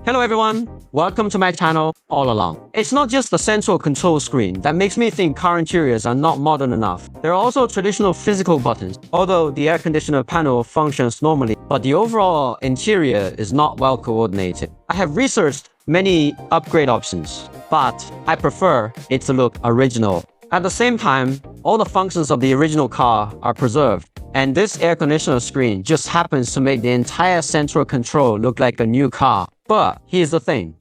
Hello everyone, welcome to my channel All Along. It's not just the central control screen that makes me think car interiors are not modern enough. There are also traditional physical buttons, although the air conditioner panel functions normally, but the overall interior is not well coordinated. I have researched many upgrade options, but I prefer it to look original. At the same time, all the functions of the original car are preserved, and this air conditioner screen just happens to make the entire central control look like a new car. But here's the thing.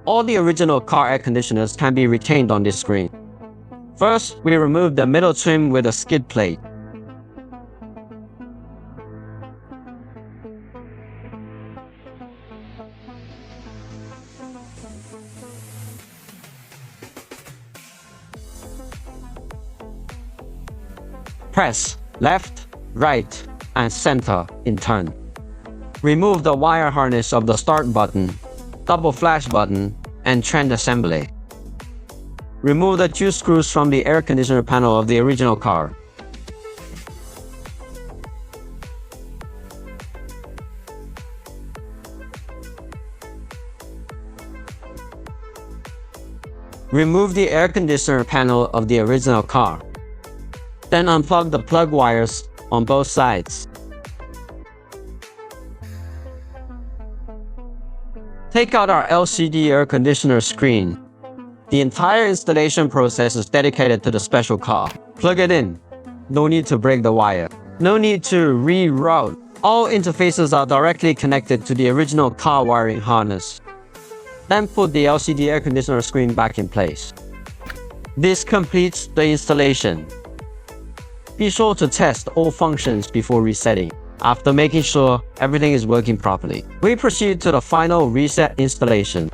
All the original car air conditioners can be retained on this screen. First, we remove the middle trim with a skid plate. Press left, right, and center in turn. Remove the wire harness of the start button, double flash button, and trend assembly. Remove the two screws from the air conditioner panel of the original car. Remove the air conditioner panel of the original car. Then unplug the plug wires on both sides. Take out our LCD air conditioner screen. The entire installation process is dedicated to the special car. Plug it in. No need to break the wire. No need to reroute. All interfaces are directly connected to the original car wiring harness. Then put the LCD air conditioner screen back in place. This completes the installation. Be sure to test all functions before resetting. After making sure everything is working properly, we proceed to the final reset installation.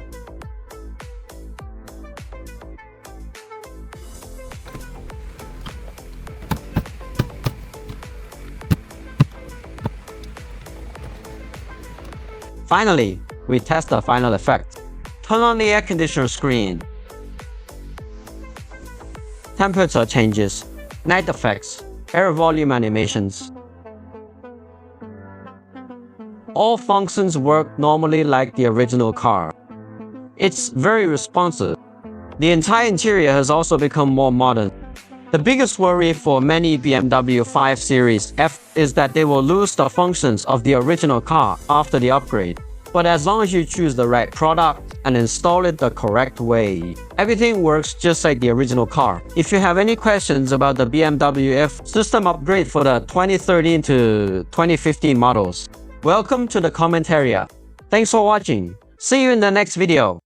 Finally, we test the final effect. Turn on the air conditioner screen. Temperature changes, night effects, air volume animations. All functions work normally like the original car. It's very responsive. The entire interior has also become more modern. The biggest worry for many BMW 5 Series F is that they will lose the functions of the original car after the upgrade. But as long as you choose the right product and install it the correct way, everything works just like the original car. If you have any questions about the BMW F system upgrade for the 2013 to 2015 models, welcome to the comment area. Thanks for watching. See you in the next video.